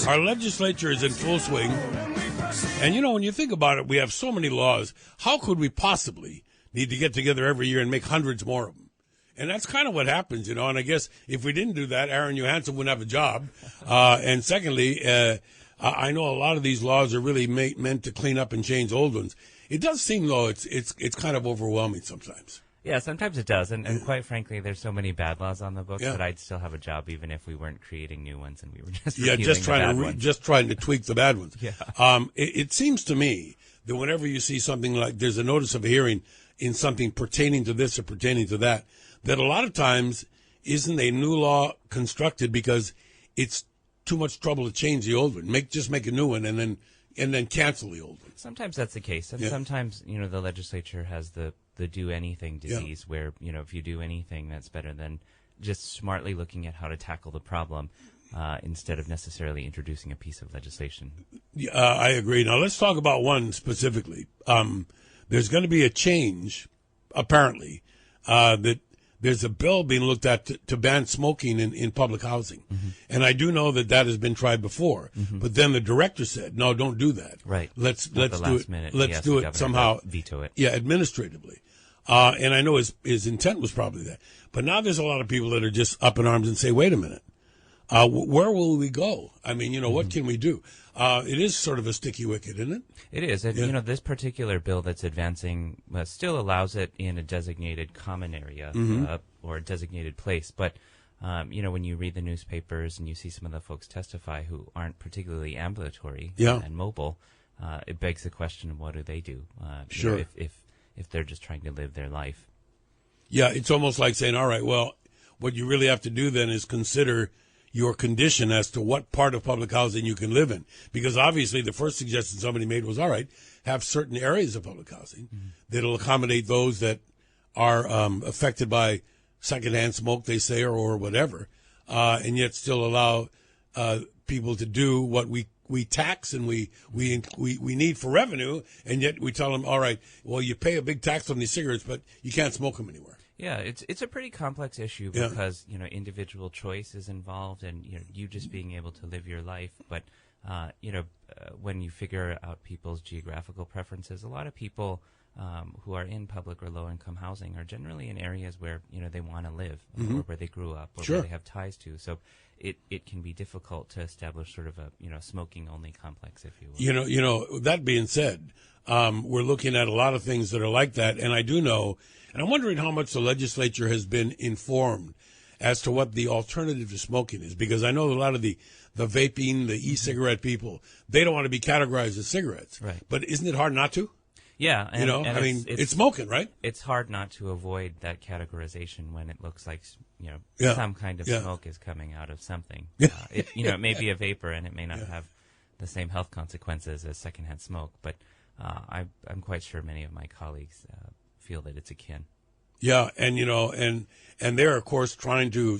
Our legislature is in full swing. And, you know, when you think about it, we have so many laws. How could we possibly need to get together every year and make hundreds more of them? And that's kind of what happens, you know. And I guess if we didn't do that, Aaron Johanson wouldn't have a job. And secondly, I know a lot of these laws are really meant to clean up and change old ones. It does seem, though, it's kind of overwhelming sometimes. Yeah, sometimes it does. And quite frankly, there's so many bad laws on the books that I'd still have a job even if we weren't creating new ones and we were just just trying to tweak the bad ones. Yeah. It seems to me that whenever you see something like there's a notice of a hearing in something pertaining to this or pertaining to that, that a lot of times isn't a new law constructed because it's too much trouble to change the old one. Just make a new one and then cancel the old one. Sometimes that's the case. And sometimes, you know, the legislature has the do anything disease where, you know, if you do anything, that's better than just smartly looking at how to tackle the problem instead of necessarily introducing a piece of legislation. I agree. Now, let's talk about one specifically. There's going to be a change, apparently, that there's a bill being looked at to ban smoking in public housing. Mm-hmm. And I do know that has been tried before. Mm-hmm. But then the director said, no, don't do that. Right. Let's do it. Let's do it somehow. Veto it. Yeah, administratively. And I know his intent was probably that. But now there's a lot of people that are just up in arms and say, wait a minute. Where will we go? I mean, you know, what can we do? It is sort of a sticky wicket, isn't it? It is. And, you know, this particular bill that's advancing still allows it in a designated common area or a designated place. But, you know, when you read the newspapers and you see some of the folks testify who aren't particularly ambulatory and mobile, it begs the question of what do they do? Sure. You know, if they're just trying to live their life. Yeah, it's almost like saying, all right, well, what you really have to do then is consider your condition as to what part of public housing you can live in. Because obviously the first suggestion somebody made was, all right, have certain areas of public housing that'll accommodate those that are affected by secondhand smoke, they say, or whatever, and yet still allow people to do what we tax and we need for revenue, and yet we tell them, all right, well, you pay a big tax on these cigarettes, but you can't smoke them anywhere. Yeah, it's a pretty complex issue because, you know, individual choice is involved and, you know, you just being able to live your life. But, you know, when you figure out people's geographical preferences, a lot of people who are in public or low-income housing are generally in areas where, you know, they want to live or where they grew up or where they have ties to. So it can be difficult to establish sort of a, you know, smoking-only complex, if you will. You know, that being said, we're looking at a lot of things that are like that, and I do know. And I'm wondering how much the legislature has been informed as to what the alternative to smoking is, because I know a lot of the vaping, the e-cigarette people, they don't want to be categorized as cigarettes. Right. But isn't it hard not to? Yeah. And, you know, I mean, it's smoking, right? It's hard not to avoid that categorization when it looks like, you know, some kind of smoke is coming out of something. You know, it may be a vapor and it may not have the same health consequences as secondhand smoke, but I'm quite sure many of my colleagues feel that it's akin. Yeah, and you know, and they're of course trying to,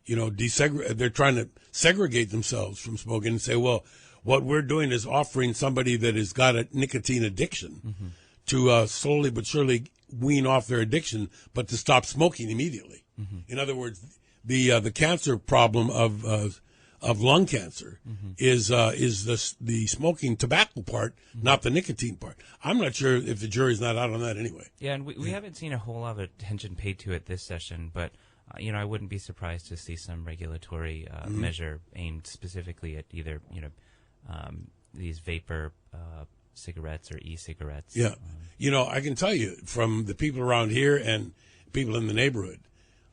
you know, they're trying to segregate themselves from smoking and say, well, what we're doing is offering somebody that has got a nicotine addiction to slowly but surely wean off their addiction, but to stop smoking immediately. In other words, the cancer problem of lung cancer is the smoking tobacco part, not the nicotine part. I'm not sure if the jury's not out on that anyway. Yeah, and we haven't seen a whole lot of attention paid to it this session, but you know, I wouldn't be surprised to see some regulatory measure aimed specifically at either, you know, these vapor cigarettes or e-cigarettes. Yeah, you know, I can tell you from the people around here and people in the neighborhood,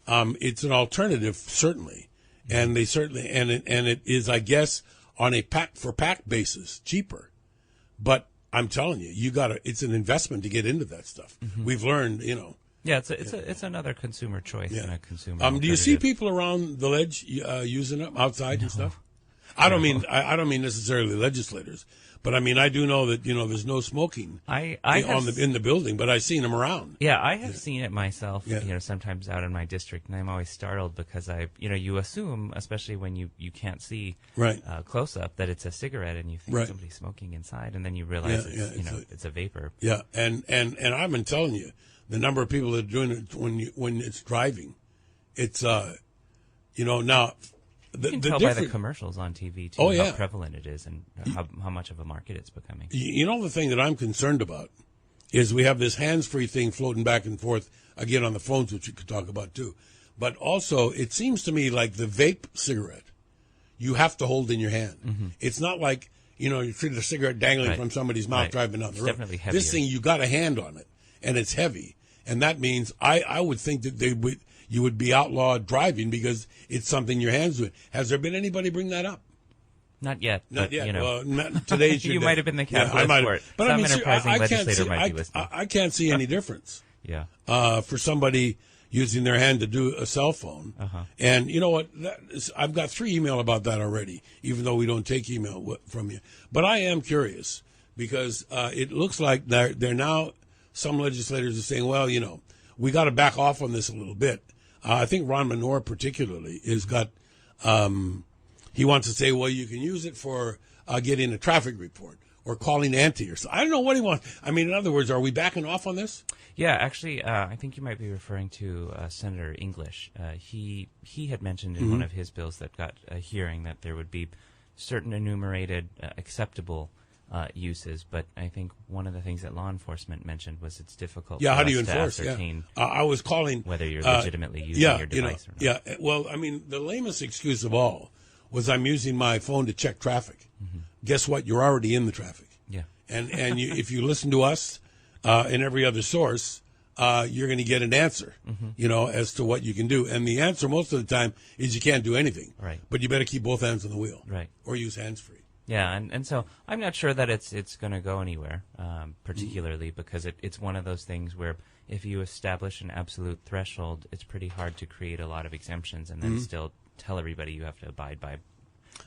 it's an alternative certainly. And they certainly, and it is, I guess, on a pack for pack basis, cheaper. But I'm telling you, it's an investment to get into that stuff. We've learned, you know. Yeah, it's another consumer choice and a consumer. Do you see people around the ledge using them outside and stuff? I don't mean necessarily legislators, but I mean I do know that, you know, there's no smoking in the building, but I've seen them around. Yeah, I have seen it myself. You know, sometimes out in my district, and I'm always startled because you assume, especially when you can't see close up, that it's a cigarette, and you think somebody's smoking inside, and then you realize it's a vapor. Yeah, and I've been telling you, the number of people that are doing it when it's driving, it's you know, now You can tell by the commercials on TV, too, how prevalent it is and how much of a market it's becoming. You know, the thing that I'm concerned about is we have this hands-free thing floating back and forth, again, on the phones, which you could talk about, too. But also, it seems to me like the vape cigarette, you have to hold in your hand. Mm-hmm. It's not like, you know, you treat a cigarette dangling from somebody's mouth driving down the road. Definitely heavier. This thing, you got a hand on it, and it's heavy. And that means I would think that you would be outlawed driving because it's something your hands do. Has there been anybody bring that up? Not yet. Not but, yet. You know, well, today's your you day. might have been the catalyst for it. But some I mean, enterprising legislator might be listening. I can't see any difference. Yeah. For somebody using their hand to do a cell phone. Uh-huh. And you know what? I've got 3 email about that already, even though we don't take email from you. But I am curious because it looks like they're now, some legislators are saying, well, you know, we got to back off on this a little bit. I think Ron Minor particularly has got, he wants to say, well, you can use it for getting a traffic report or calling auntie or something. I don't know what he wants. I mean, in other words, are we backing off on this? Yeah, actually, I think you might be referring to Senator English. He had mentioned in one of his bills that got a hearing that there would be certain enumerated acceptable uses, but I think one of the things that law enforcement mentioned was it's difficult for how do us you to enforce? ascertain I was calling whether you're legitimately using your device or not. Yeah, well, I mean, the lamest excuse of all was I'm using my phone to check traffic. Mm-hmm. Guess what? You're already in the traffic. Yeah. And if you listen to us and every other source, you're going to get an answer, you know, as to what you can do. And the answer most of the time is you can't do anything. Right. But you better keep both hands on the wheel. Right. Or use hands-free. Yeah, and so I'm not sure that it's going to go anywhere, particularly because it's one of those things where if you establish an absolute threshold, it's pretty hard to create a lot of exemptions and then still tell everybody you have to abide by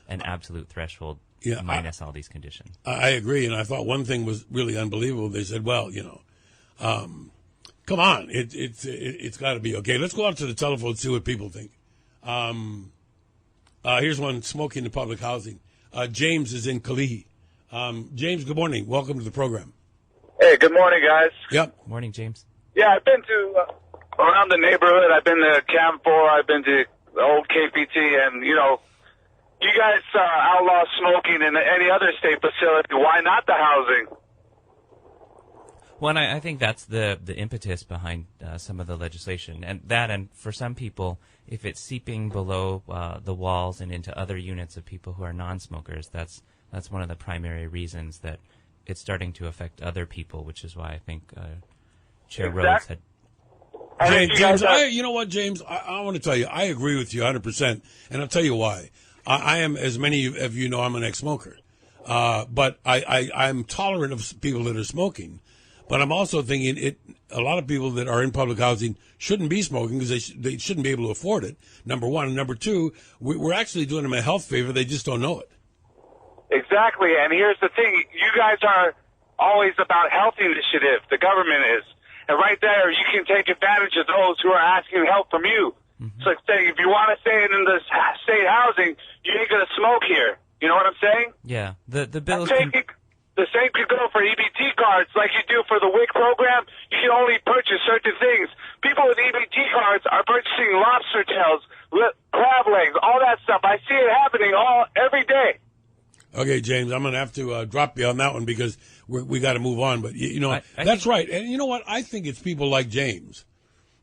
an absolute threshold minus all these conditions. I agree, and I thought one thing was really unbelievable. They said, well, you know, come on, it's got to be okay. Let's go out to the telephone and see what people think. Here's one, smoking in public housing. James is in Kalihi. James, good morning. Welcome to the program. Hey, good morning, guys. Yep. Morning, James. Yeah, I've been to around the neighborhood. I've been to Camp 4. I've been to the old KPT, and, you know, you guys outlaw smoking in any other state facility. Why not the housing? Well, and I think that's the impetus behind some of the legislation. And for some people, if it's seeping below the walls and into other units of people who are non-smokers, that's one of the primary reasons that it's starting to affect other people, which is why I think Chair Rhodes had... James, you know what, James? I want to tell you, I agree with you 100%, and I'll tell you why. I am, as many of you know, I'm an ex-smoker. But I'm tolerant of people that are smoking. But I'm also thinking a lot of people that are in public housing shouldn't be smoking because they shouldn't be able to afford it, number one. And number two, we're actually doing them a health favor. They just don't know it. Exactly. And here's the thing. You guys are always about health initiative. The government is. And right there, you can take advantage of those who are asking help from you. Mm-hmm. So it's saying, if you want to stay in the state housing, you ain't going to smoke here. You know what I'm saying? Yeah. The bill is... The same could go for EBT cards like you do for the WIC program. You can only purchase certain things. People with EBT cards are purchasing lobster tails, crab legs, all that stuff. I see it happening every day. Okay, James, I'm going to have to drop you on that one because we got to move on. But, you know, that's right. And you know what? I think it's people like James.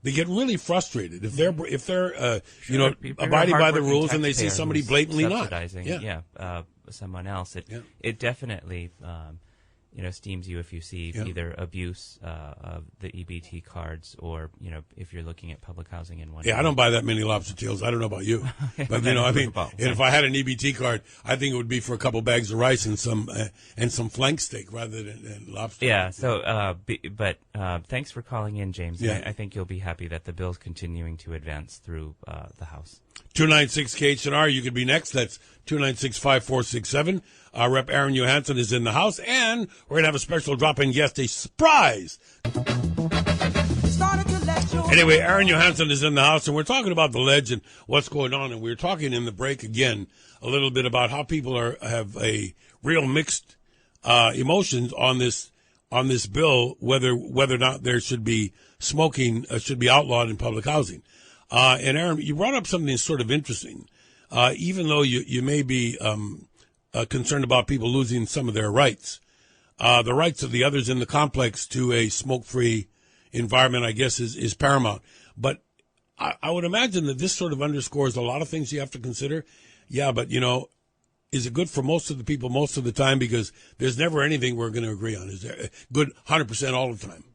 They get really frustrated if they're you know, abiding by the rules and they see somebody blatantly not. Someone else. It definitely you know, steams you if you see either abuse of the EBT cards or, you know, if you're looking at public housing in one. Yeah, I don't buy that many lobster tails. I don't know about you, but you know, I mean, if I had an EBT card, I think it would be for a couple bags of rice and some flank steak rather than lobster. Yeah. So, but thanks for calling in, James. Yeah. I think you'll be happy that the bill's continuing to advance through the House. 296 KHNR. You could be next. That's 296-5467. Rep. Aaron Johanson is in the house, and we're going to have a special drop-in guest, a surprise. Anyway, Aaron Johanson is in the house, and we're talking about the ledge and what's going on. And we were talking in the break again a little bit about how people have a real mixed emotions on this bill, whether or not there should be smoking should be outlawed in public housing. And Aaron, you brought up something sort of interesting. even though you may be concerned about people losing some of their rights, the rights of the others in the complex to a smoke-free environment, I guess, is paramount. But I would imagine that this sort of underscores a lot of things you have to consider. Yeah, but, is it good for most of the people most of the time? Because there's never anything we're going to agree on. Is there good 100% all the time?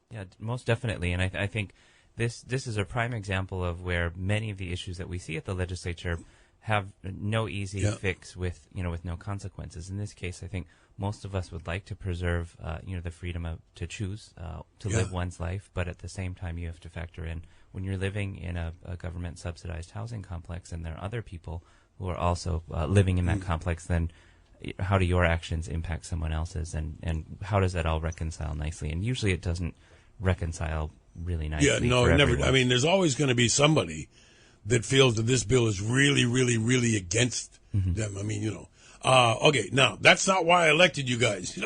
Yeah, most definitely. And I think this is a prime example of where many of the issues that we see at the legislature have no easy fix with no consequences. In this case, I think most of us would like to preserve, the freedom to choose to live one's life. But at the same time, you have to factor in when you're living in a government subsidized housing complex and there are other people who are also living in that complex, then how do your actions impact someone else's, and how does that all reconcile nicely? And usually it doesn't reconcile really nicely. Yeah, no, never. I mean, there's always going to be somebody that feels that this bill is really, really, really against them. I mean, okay, now, that's not why I elected you guys.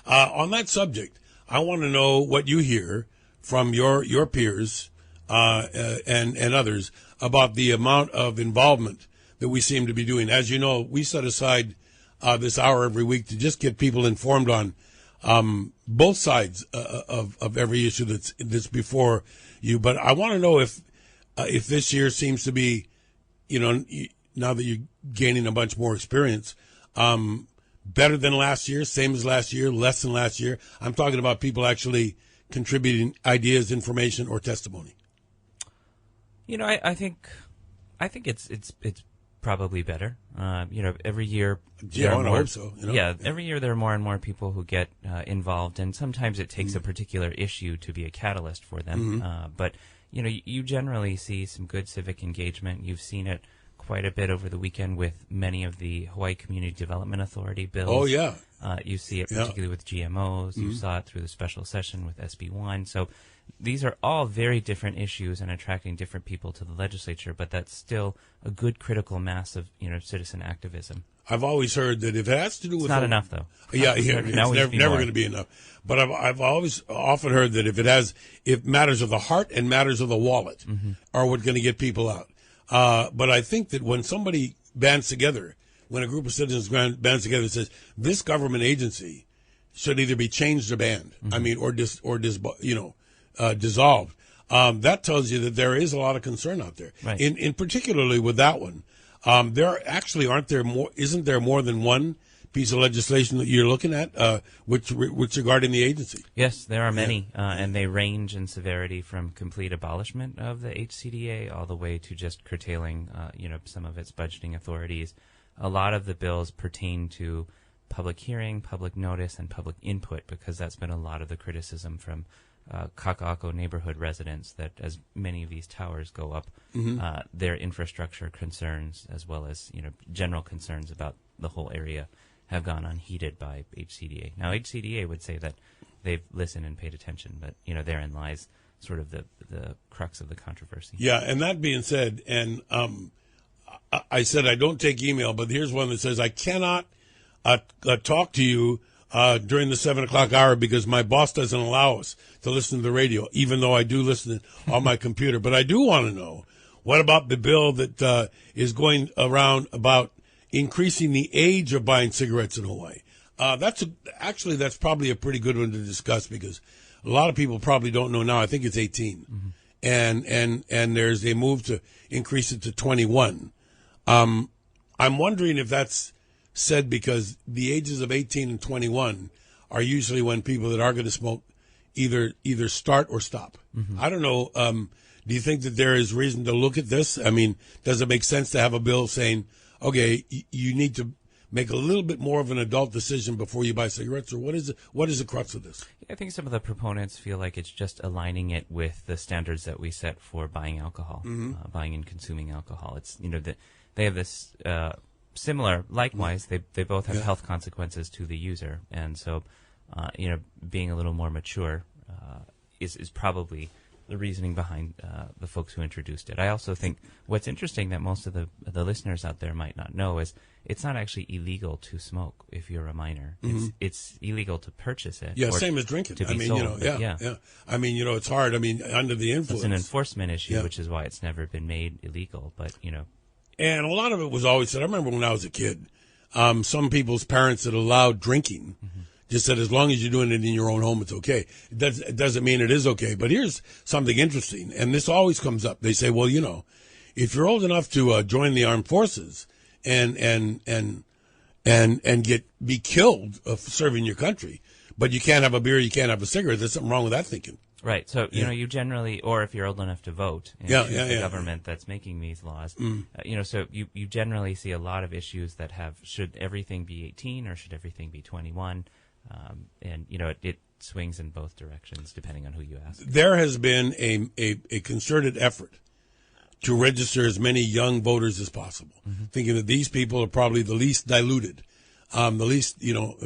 On that subject, I want to know what you hear from your peers and others about the amount of involvement that we seem to be doing. As you know, we set aside this hour every week to just get people informed on both sides of every issue that's before you. But I want to know if this year seems to be, now that you're gaining a bunch more experience, better than last year, same as last year, less than last year. I'm talking about people actually contributing ideas, information, or testimony. I think it's probably better. Every year. Yeah, I hope so. Yeah, every year there are more and more people who get involved, and sometimes it takes a particular issue to be a catalyst for them. But you generally see some good civic engagement. You've seen it quite a bit over the weekend with many of the Hawaii Community Development Authority bills. Oh, yeah. You see it particularly with GMOs. You saw it through the special session with SB1. So these are all very different issues and attracting different people to the legislature, but that's still a good critical mass of citizen activism. I've always heard that if it has to do with... It's not enough, though. Yeah, it's never going to be enough. But I've often heard that if matters of the heart and matters of the wallet are what's going to get people out. But I think that when somebody bands together, when a group of citizens bands together and says, this government agency should either be changed or banned, dissolved, that tells you that there is a lot of concern out there. Right. In particularly with that one, isn't there more than one piece of legislation that you're looking at, which regarding the agency? Yes, there are many, and they range in severity from complete abolishment of the HCDA all the way to just curtailing, some of its budgeting authorities. A lot of the bills pertain to public hearing, public notice, and public input, because that's been a lot of the criticism from Kaka'ako neighborhood residents, that as many of these towers go up, their infrastructure concerns, as well as general concerns about the whole area, have gone unheeded by HCDA. Now, HCDA would say that they've listened and paid attention, but therein lies sort of the crux of the controversy. Yeah, and that being said, and I said I don't take email, but here's one that says I cannot talk to you during the 7 o'clock hour because my boss doesn't allow us to listen to the radio, even though I do listen on my computer. But I do want to know, what about the bill that is going around about increasing the age of buying cigarettes in Hawaii? That's probably a pretty good one to discuss, because a lot of people probably don't know now. I think it's 18, and there's a move to increase it to 21. I'm wondering if that's said because the ages of 18 and 21 are usually when people that are going to smoke either start or stop. I don't know. Do you think that there is reason to look at this? I mean, does it make sense to have a bill saying, okay, you need to make a little bit more of an adult decision before you buy cigarettes, or what is the crux of this? I think some of the proponents feel like it's just aligning it with the standards that we set for buying alcohol, buying and consuming alcohol. It's they have this similar. Likewise, they both have health consequences to the user, and so being a little more mature is probably the reasoning behind the folks who introduced it. I also think what's interesting that most of the listeners out there might not know is it's not actually illegal to smoke if you're a minor. It's illegal to purchase it. Yeah, same as drinking. To be sold, yeah. I mean, it's hard. I mean, under the influence. It's an enforcement issue, which is why it's never been made illegal. But, And a lot of it was always said, I remember when I was a kid, some people's parents that allowed drinking just said, as long as you're doing it in your own home, it's okay. It doesn't mean it is okay. But here's something interesting, and this always comes up. They say, well, you know, if you're old enough to join the armed forces and be killed of serving your country, but you can't have a beer, you can't have a cigarette, there's something wrong with that thinking. Right. So, you know, you generally, or if you're old enough to vote and choose the government that's making these laws, you know, so you generally see a lot of issues that have, should everything be 18 or should everything be 21? And, you know, it swings in both directions depending on who you ask. There has been a concerted effort to register as many young voters as possible, thinking that these people are probably the least diluted, the least, you know,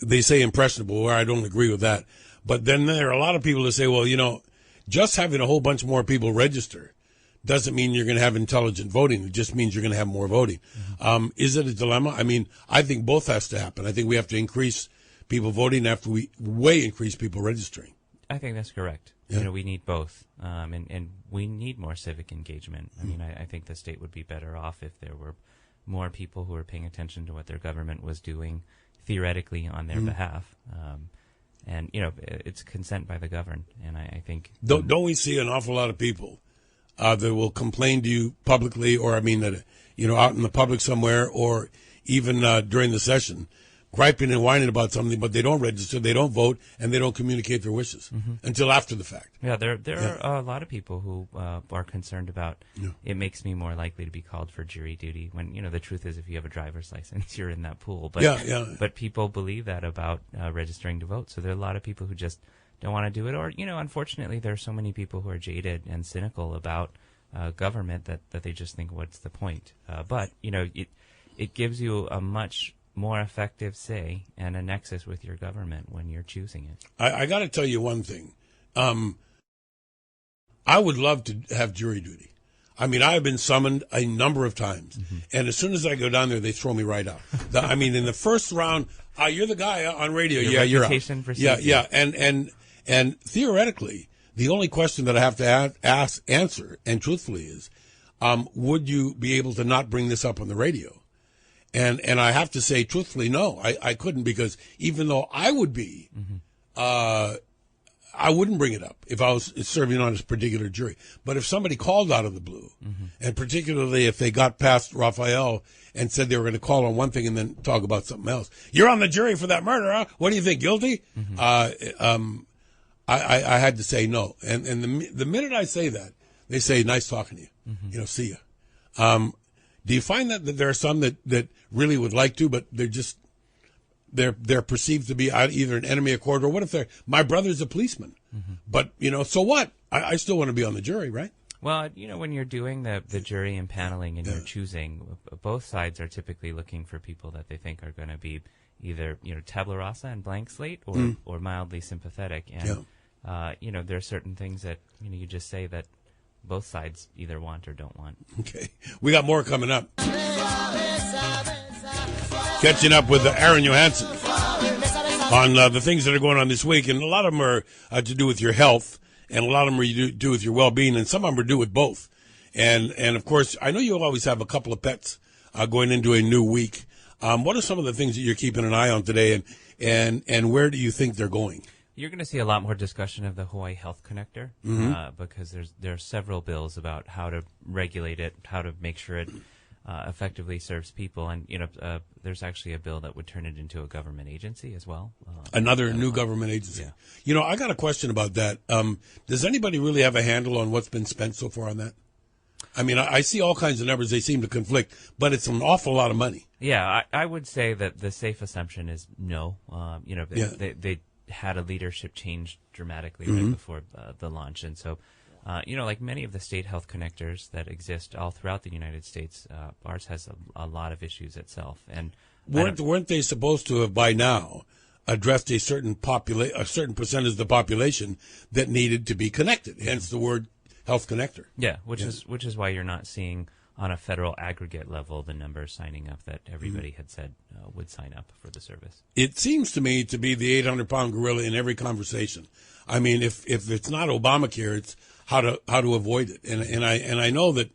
they say impressionable, where I don't agree with that. But then there are a lot of people that say, well, you know, just having a whole bunch more people register doesn't mean you're going to have intelligent voting. It just means you're going to have more voting. Is it a dilemma? I mean, I think both has to happen. I think we have to increase people voting after we way increase people registering. I think that's correct. Yeah. You know, we need both, and we need more civic engagement. I mean, I think the state would be better off if there were more people who were paying attention to what their government was doing theoretically on their behalf. And, you know, it's consent by the governed. And I think... Don't we see an awful lot of people that will complain to you publicly, or, I mean, that, you know, out in the public somewhere, or even during the session, griping and whining about something, but they don't register, they don't vote, and they don't communicate their wishes until after the fact. Yeah, there are a lot of people who are concerned about it makes me more likely to be called for jury duty, when, you know, the truth is if you have a driver's license, you're in that pool. But, but people believe that about registering to vote, so there are a lot of people who just don't want to do it. Or, you know, unfortunately, there are so many people who are jaded and cynical about government that they just think, what's the point? But, you know, it gives you a much more effective say and a nexus with your government when you're choosing it. I got to tell you one thing. I would love to have jury duty. I mean, I have been summoned a number of times, and as soon as I go down there, they throw me right out. I mean, in the first round, you're the guy on radio. You're out. And theoretically, the only question that I have to answer, and truthfully, is, would you be able to not bring this up on the radio? And I have to say, truthfully, no, I couldn't, because even though I would be, I wouldn't bring it up if I was serving on this particular jury. But if somebody called out of the blue, and particularly if they got past Raphael and said they were going to call on one thing and then talk about something else, you're on the jury for that murder, huh? What do you think, guilty? I had to say no. And the minute I say that, they say, nice talking to you. You know, see ya. Do you find that there are some that really would like to, but they're perceived to be either an enemy of court, or what if my brother's a policeman? But, you know, so what? I still want to be on the jury, right? Well, you know, when you're doing the jury and paneling and you're choosing, both sides are typically looking for people that they think are going to be either, you know, tabula rasa and blank slate, or mildly sympathetic. And, you know, there are certain things that, you know, you just say that both sides either want or don't want. Okay. We got more coming up. Catching up with Aaron Johanson on the things that are going on this week. And a lot of them are to do with your health, and a lot of them are to do with your well-being, and some of them are to do with both. And of course, I know you'll always have a couple of pets going into a new week. What are some of the things that you're keeping an eye on today, and where do you think they're going? You're going to see a lot more discussion of the Hawaii Health Connector, because there are several bills about how to regulate it, how to make sure it effectively serves people, and, you know, there's actually a bill that would turn it into a government agency as well. Another new government agency. Yeah. You know, I got a question about that. Does anybody really have a handle on what's been spent so far on that? I mean, I see all kinds of numbers. They seem to conflict, but it's an awful lot of money. Yeah, I would say that the safe assumption is no. You know, they had a leadership change dramatically right before the launch. And so, you know, like many of the state health connectors that exist all throughout the United States, ours has a lot of issues itself. And weren't they supposed to have by now addressed a certain percentage of the population that needed to be connected? Hence the word health connector. Yeah, which is why you're not seeing on a federal aggregate level the numbers signing up that everybody had said would sign up for the service. It seems to me to be the 800-pound gorilla in every conversation. I mean, if it's not Obamacare, it's how to avoid it. And I know that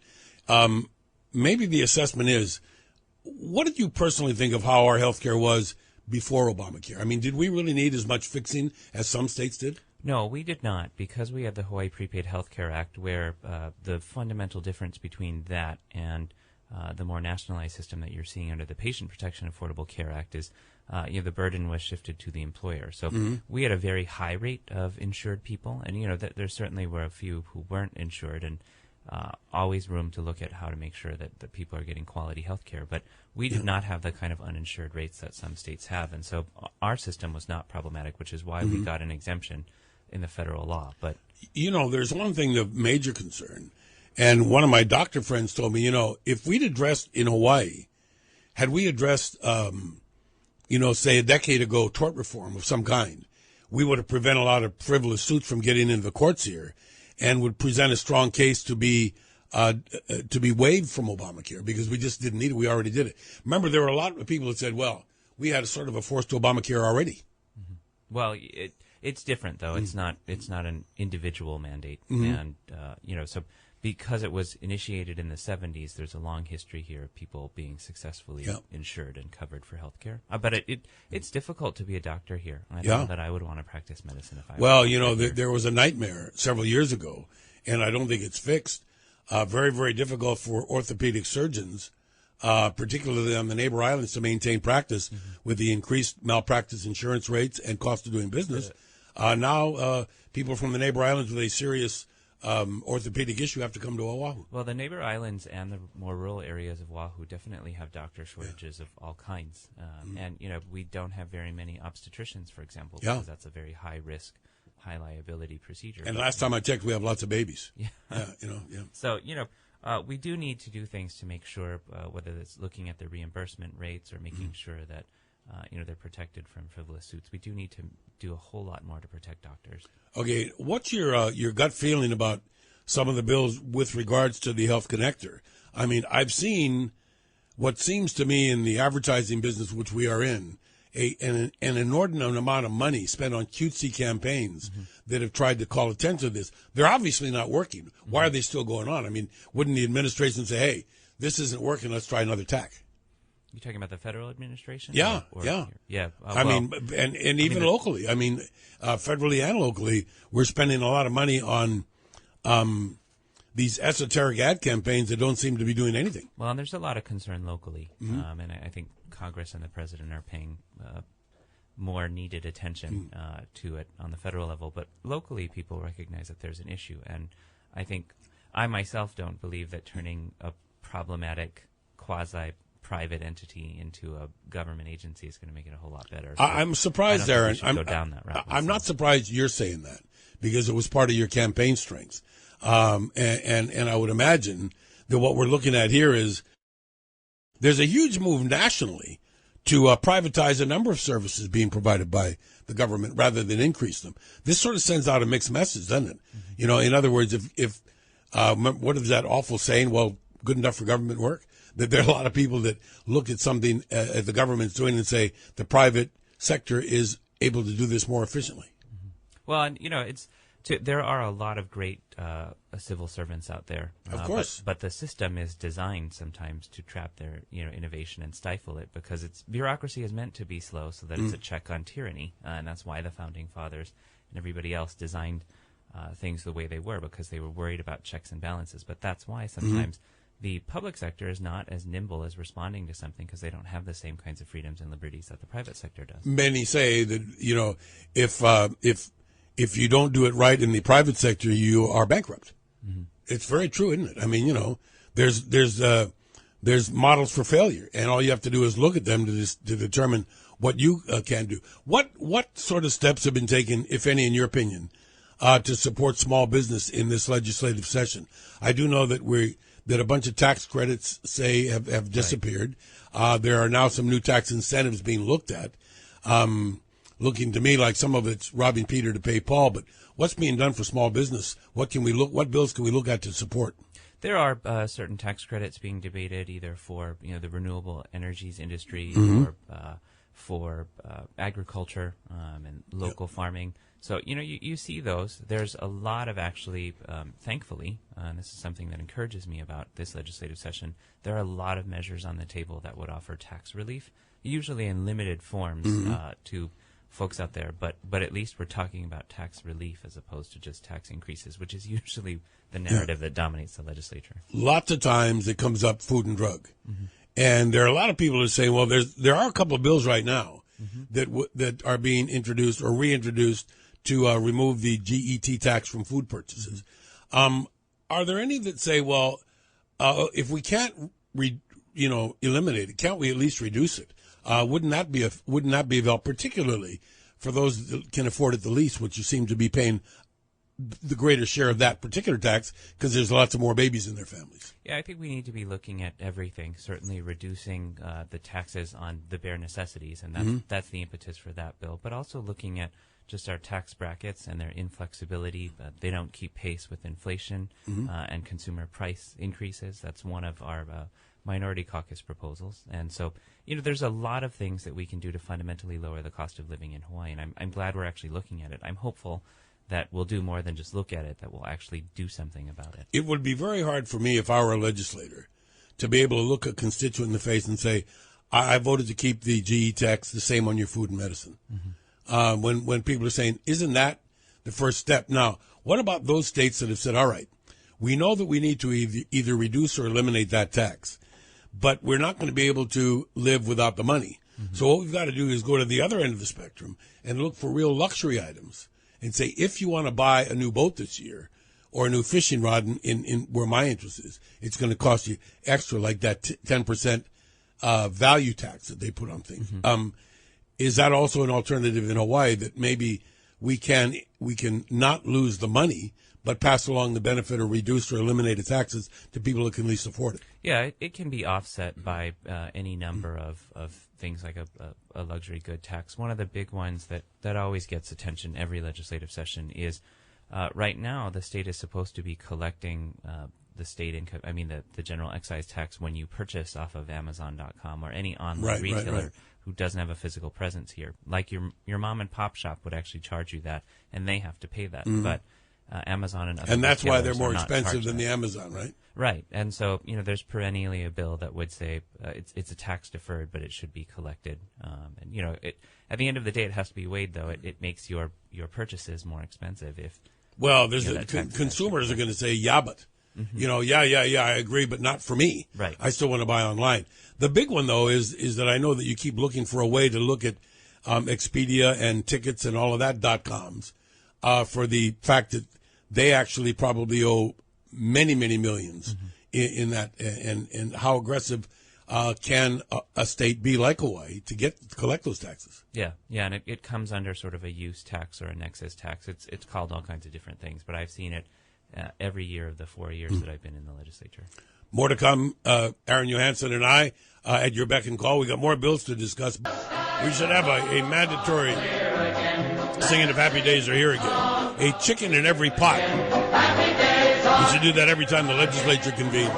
maybe the assessment is, what did you personally think of how our health care was before Obamacare? I mean, did we really need as much fixing as some states did? No, we did not, because we had the Hawaii Prepaid Health Care Act, where the fundamental difference between that and the more nationalized system that you're seeing under the Patient Protection Affordable Care Act is, the burden was shifted to the employer. So we had a very high rate of insured people, and there certainly were a few who weren't insured, and always room to look at how to make sure that people are getting quality health care. But we did not have the kind of uninsured rates that some states have, and so our system was not problematic, which is why we got an exemption in the federal law. But there's one thing of major concern, and one of my doctor friends told me, if we'd addressed in Hawaii, had we addressed, say a decade ago, tort reform of some kind, we would have prevented a lot of frivolous suits from getting into the courts here, and would present a strong case to be waived from Obamacare, because we just didn't need it. We already did it. Remember, there were a lot of people that said, well, we had a sort of a force to Obamacare already. Well, it's different, though. It's not an individual mandate. And, so because it was initiated in the 70s, there's a long history here of people being successfully insured and covered for health care. But it's difficult to be a doctor here. I don't know that I would want to practice medicine if I were there was a nightmare several years ago, and I don't think it's fixed. Very, very difficult for orthopedic surgeons, particularly on the neighbor islands, to maintain practice with the increased malpractice insurance rates and cost of doing business. Now people from the neighbor islands with a serious orthopedic issue have to come to Oahu. Well, the neighbor islands and the more rural areas of Oahu definitely have doctor shortages of all kinds. And, we don't have very many obstetricians, for example, because that's a very high risk, high liability procedure. And last time I checked, we have lots of babies. So, we do need to do things to make sure, whether it's looking at the reimbursement rates or making sure that, they're protected from frivolous suits. We do need to do a whole lot more to protect doctors. Okay, what's your gut feeling about some of the bills with regards to the Health Connector? I mean, I've seen what seems to me in the advertising business, which we are in, an inordinate amount of money spent on cutesy campaigns that have tried to call attention to this. They're obviously not working. Why are they still going on? I mean, wouldn't the administration say, hey, this isn't working, let's try another tack? You talking about the federal administration? Yeah. I mean, and even locally. I mean, federally and locally, we're spending a lot of money on these esoteric ad campaigns that don't seem to be doing anything. Well, and there's a lot of concern locally, and I think Congress and the president are paying more needed attention to it on the federal level. But locally, people recognize that there's an issue, and I think I myself don't believe that turning a problematic quasi-private entity into a government agency is going to make it a whole lot better. So I'm surprised, Aaron. I'm not surprised you're saying that, because it was part of your campaign strength. And I would imagine that what we're looking at here is there's a huge move nationally to privatize a number of services being provided by the government rather than increase them. This sort of sends out a mixed message, doesn't it? In other words, if what is that awful saying? Well, good enough for government work. That there are a lot of people that look at something the government's doing and say the private sector is able to do this more efficiently. Well, and there are a lot of great civil servants out there. Of course. But the system is designed sometimes to trap their innovation and stifle it, because bureaucracy is meant to be slow so that it's a check on tyranny. And that's why the Founding Fathers and everybody else designed things the way they were, because they were worried about checks and balances. But that's why sometimes the public sector is not as nimble as responding to something, because they don't have the same kinds of freedoms and liberties that the private sector does. Many say that, if you don't do it right in the private sector, you are bankrupt. It's very true, isn't it? I mean, there's models for failure, and all you have to do is look at them to determine what you can do. What sort of steps have been taken, if any, in your opinion, to support small business in this legislative session? I do know that a bunch of tax credits have disappeared. Right. There are now some new tax incentives being looked at. Looking to me like some of it's robbing Peter to pay Paul, but what's being done for small business? What bills can we look at to support? There are certain tax credits being debated, either for the renewable energies industry or for agriculture and local farming. So, you see those. There's a lot of actually, thankfully, and this is something that encourages me about this legislative session, there are a lot of measures on the table that would offer tax relief, usually in limited forms to folks out there. But at least we're talking about tax relief as opposed to just tax increases, which is usually the narrative that dominates the legislature. Lots of times it comes up food and drug. And there are a lot of people who are saying, well, there are a couple of bills right now that are being introduced or reintroduced to remove the GET tax from food purchases. Are there any that say, well, if we can't, eliminate it, can't we at least reduce it? Wouldn't that be a bill, particularly for those that can afford it the least, which you seem to be paying the greater share of that particular tax because there's lots of more babies in their families? Yeah, I think we need to be looking at everything, certainly reducing the taxes on the bare necessities, and that's the impetus for that bill, but also looking at just our tax brackets and their inflexibility. They don't keep pace with inflation and consumer price increases. That's one of our Minority Caucus proposals. And so, there's a lot of things that we can do to fundamentally lower the cost of living in Hawaii, and I'm glad we're actually looking at it. I'm hopeful that we'll do more than just look at it, that we'll actually do something about it. It would be very hard for me if I were a legislator to be able to look a constituent in the face and say, I voted to keep the GE tax the same on your food and medicine. When people are saying, isn't that the first step? Now, what about those states that have said, all right, we know that we need to either reduce or eliminate that tax, but we're not going to be able to live without the money. So what we've got to do is go to the other end of the spectrum and look for real luxury items and say, if you want to buy a new boat this year or a new fishing rod in where my interest is, it's going to cost you extra, like that 10% value tax that they put on things. Is that also an alternative in Hawaii that maybe we can not lose the money, but pass along the benefit or reduce or eliminate the taxes to people who can least afford it? Yeah, it can be offset by any number of things like a luxury good tax. One of the big ones that always gets attention every legislative session is right now the state is supposed to be collecting the state income, the general excise tax when you purchase off of Amazon.com or any online retailer who doesn't have a physical presence here. Like your mom and pop shop would actually charge you that, and they have to pay that. But Amazon and other and that's why they're more expensive than the Amazon, right? Right. And so, there's perennially a bill that would say it's a tax deferred, but it should be collected. And, at the end of the day, it has to be weighed, though. It makes your purchases more expensive if. Well, there's consumers are going to say, yeah, but. I agree, but not for me. Right. I still want to buy online. The big one, though, is that I know that you keep looking for a way to look at Expedia and tickets and all of that .coms for the fact that they actually probably owe many, many millions in that. And how aggressive can a state be like Hawaii to collect those taxes? Yeah, and it comes under sort of a use tax or a nexus tax. It's called all kinds of different things, but I've seen it every year of the 4 years that I've been in the legislature. More to come. Aaron Johanson and I at your beck and call. We got more bills to discuss. We should have a mandatory singing of Happy Days Are Here Again. A chicken in every pot. We should do that every time the legislature convenes.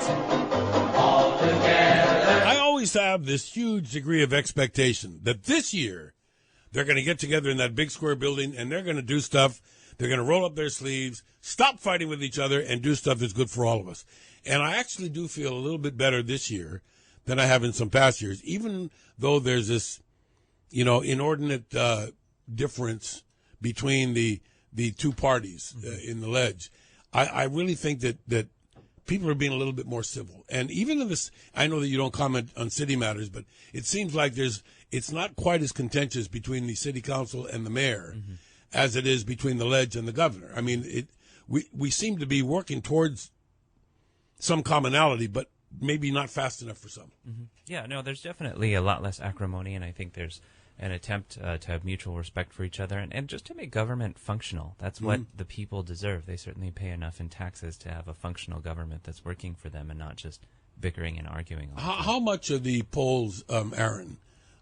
I always have this huge degree of expectation that this year they're going to get together in that big square building and they're going to do stuff. They're going to roll up their sleeves, stop fighting with each other, and do stuff that's good for all of us. And I actually do feel a little bit better this year than I have in some past years, even though there's this, inordinate difference between the two parties in the ledge. I really think that people are being a little bit more civil. And even in this, I know that you don't comment on city matters, but it seems like it's not quite as contentious between the city council and the mayor as it is between the ledge and the governor. I mean, we seem to be working towards some commonality, but maybe not fast enough for some. Yeah, no, there's definitely a lot less acrimony, and I think there's an attempt to have mutual respect for each other and just to make government functional. That's what the people deserve. They certainly pay enough in taxes to have a functional government that's working for them and not just bickering and arguing. How much of the polls, Aaron,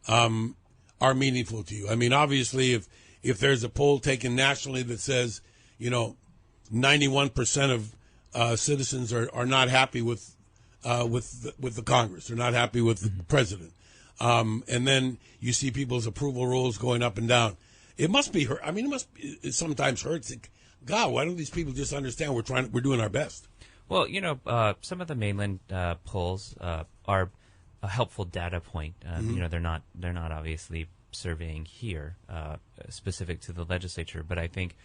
are meaningful to you? I mean, obviously, if there's a poll taken nationally that says, 91% of citizens are not happy with the Congress, they're not happy with the president. And then you see people's approval rules going up and down. It must be hurt. I mean, it sometimes hurts. God, why don't these people just understand we're doing our best? Well, some of the mainland polls are a helpful data point. They're not obviously surveying here specific to the legislature, but I think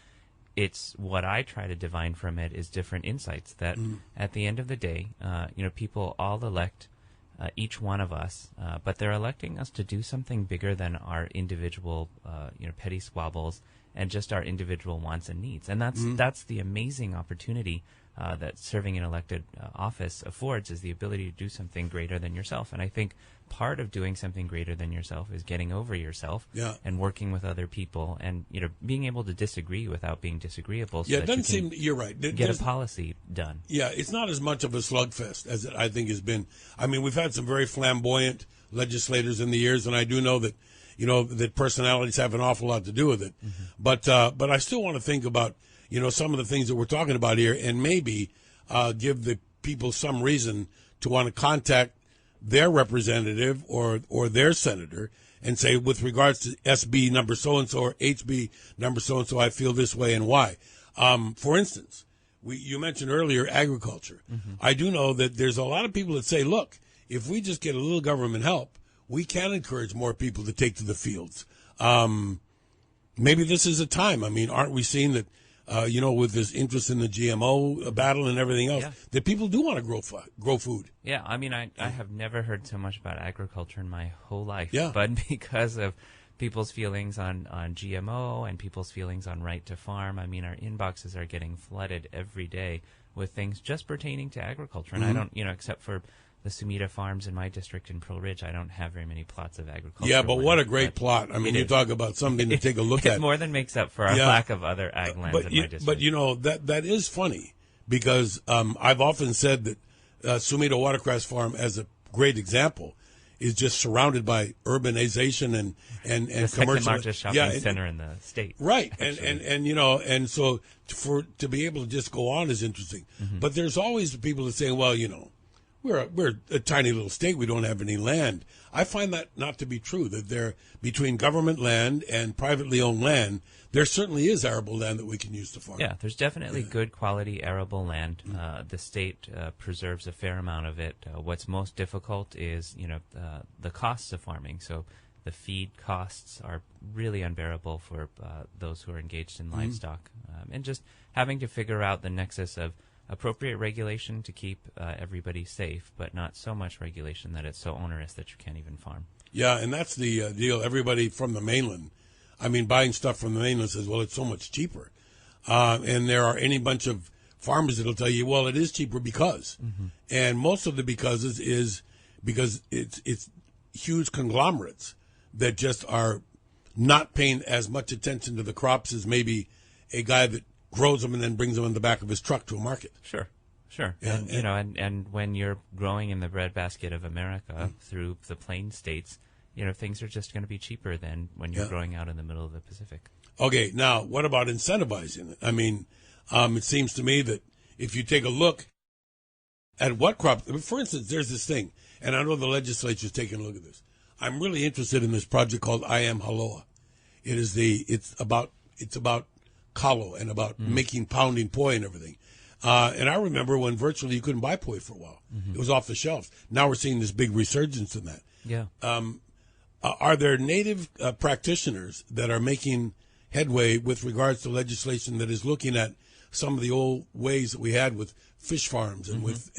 it's what I try to divine from it is different insights that at the end of the day, people all elect each one of us, but they're electing us to do something bigger than our individual, petty squabbles and just our individual wants and needs. And that's the amazing opportunity that serving in elected office affords, is the ability to do something greater than yourself. And I think part of doing something greater than yourself is getting over yourself and working with other people and, being able to disagree without being disagreeable. So it doesn't seem, you're right. Get a policy done. Yeah, it's not as much of a slugfest as it, I think, has been. I mean, we've had some very flamboyant legislators in the years, and I do know that, that personalities have an awful lot to do with it. But I still want to think about, some of the things that we're talking about here, and maybe give the people some reason to want to contact their representative or their senator and say, with regards to SB number so-and-so or HB number so-and-so, I feel this way and why. For instance, you mentioned earlier agriculture. I do know that there's a lot of people that say, look, if we just get a little government help, we can encourage more people to take to the fields. Maybe this is a time. I mean, aren't we seeing that, with this interest in the GMO battle and everything else, that people do want to grow food? Yeah, I mean, I have never heard so much about agriculture in my whole life. Yeah. But because of people's feelings on GMO and people's feelings on right to farm, I mean, our inboxes are getting flooded every day with things just pertaining to agriculture. And I don't, except for the Sumida farms in my district in Pearl Ridge, I don't have very many plots of agriculture. Yeah, but what a great plot. I mean, you talk about something to take a look at. It more than makes up for our lack of other ag lands in my district. But, that is funny because I've often said that Sumida Watercress Farm, as a great example, is just surrounded by urbanization and the commercial. Second largest shopping center in the state. Right, and so to be able to just go on is interesting. But there's always people that say, well, we're a tiny little state. We don't have any land. I find that not to be true, that there, between government land and privately owned land, there certainly is arable land that we can use to farm. Yeah, there's definitely good quality arable land. The state preserves a fair amount of it. What's most difficult is, the costs of farming. So the feed costs are really unbearable for those who are engaged in livestock. And just having to figure out the nexus of appropriate regulation to keep everybody safe, but not so much regulation that it's so onerous that you can't even farm. Yeah, and that's the deal. Everybody from the mainland, I mean, buying stuff from the mainland says, well, it's so much cheaper. And there are any bunch of farmers that'll tell you, well, it is cheaper because. And most of the becauses is because it's huge conglomerates that just are not paying as much attention to the crops as maybe a guy that grows them and then brings them in the back of his truck to a market. Sure. Yeah, and when you're growing in the breadbasket of America through the plain states, things are just going to be cheaper than when you're growing out in the middle of the Pacific. Okay, now what about incentivizing it? I mean, it seems to me that if you take a look at what crop, for instance, there's this thing, and I know the legislature's taking a look at this. I'm really interested in this project called I Am Haloa. It's about kalo and about making pounding poi and everything. And I remember when virtually you couldn't buy poi for a while. It was off the shelves. Now we're seeing this big resurgence in that. Yeah. Are there native practitioners that are making headway with regards to legislation that is looking at some of the old ways that we had with fish farms and with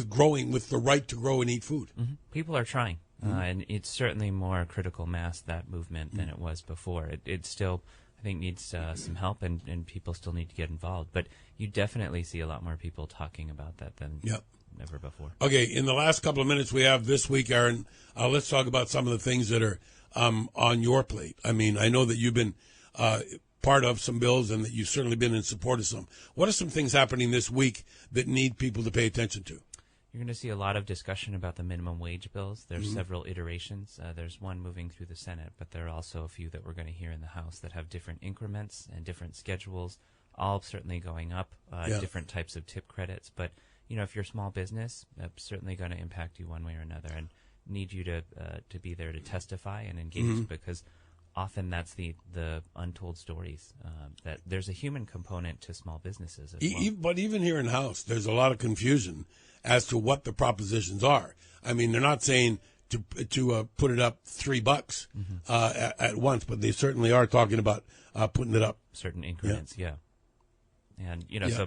growing, with the right to grow and eat food? People are trying. And it's certainly more critical mass, that movement, than it was before. It still, I think, needs some help, and people still need to get involved. But you definitely see a lot more people talking about that than ever before. Okay, in the last couple of minutes we have this week, Aaron, let's talk about some of the things that are on your plate. I mean, I know that you've been part of some bills and that you've certainly been in support of some. What are some things happening this week that need people to pay attention to? You're going to see a lot of discussion about the minimum wage bills. There's several iterations. There's one moving through the Senate, but there are also a few that we're going to hear in the House that have different increments and different schedules, all certainly going up, different types of tip credits. But, if you're a small business, that's certainly going to impact you one way or another. And need you to be there to testify and engage, because often that's the untold stories, that there's a human component to small businesses as well. But even here in House, there's a lot of confusion as to what the propositions are. I mean, they're not saying to put it up $3 at once, but they certainly are talking about putting it up certain increments. Yeah. And Yeah.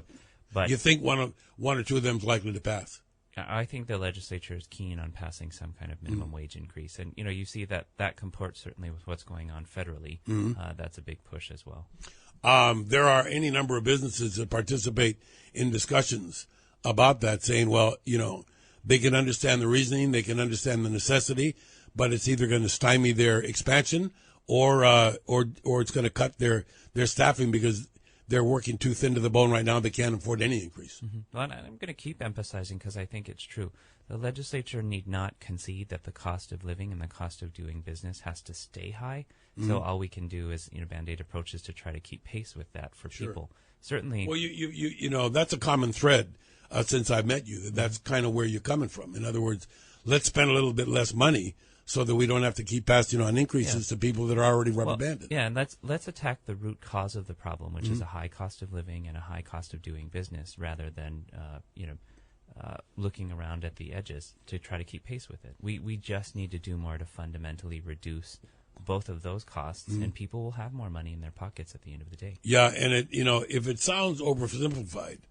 but you think one or two of them is likely to pass? I think the legislature is keen on passing some kind of minimum wage increase, and you see that comports certainly with what's going on federally. That's a big push as well. There are any number of businesses that participate in discussions about that, saying, well, they can understand the reasoning, they can understand the necessity, but it's either going to stymie their expansion or it's going to cut their staffing because they're working too thin to the bone right now. They can't afford any increase. Well, and I'm going to keep emphasizing, because I think it's true. The legislature need not concede that the cost of living and the cost of doing business has to stay high. So all we can do is Band-Aid approaches to try to keep pace with that for people. Certainly. Well, you that's a common thread since I met you. That's kind of where you're coming from. In other words, let's spend a little bit less money so that we don't have to keep passing on increases to people that are already rubber banded. Yeah, and let's attack the root cause of the problem, which is a high cost of living and a high cost of doing business, rather than looking around at the edges to try to keep pace with it. We just need to do more to fundamentally reduce both of those costs, and people will have more money in their pockets at the end of the day. Yeah, and if it sounds oversimplified,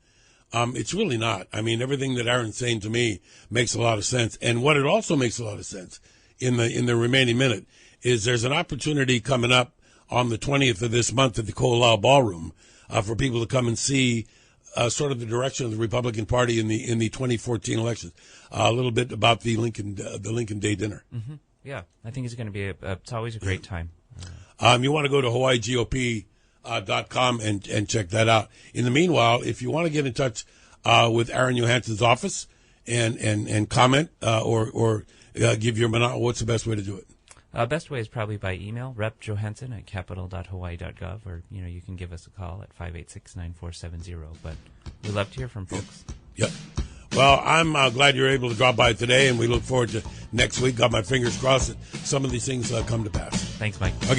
it's really not. I mean, everything that Aaron's saying to me makes a lot of sense, and what it also makes a lot of sense in the remaining minute is there's an opportunity coming up on the 20th of this month at the Colau Ballroom for people to come and see sort of the direction of the Republican Party in the 2014 elections. A little bit about the Lincoln Day dinner. Yeah, I think it's going to be it's always a great time. You want to go to HawaiiGOP.com and check that out. In the meanwhile, if you want to get in touch with Aaron Johanson's office and comment or give your what's the best way to do it? Best way is probably by email, repjohanson@capital.hawaii.gov, or you can give us a call at 586-9470. But we love to hear from folks. Yep. Well, I'm glad you're able to drop by today, and we look forward to next week. Got my fingers crossed that some of these things come to pass. Thanks, Mike. Okay.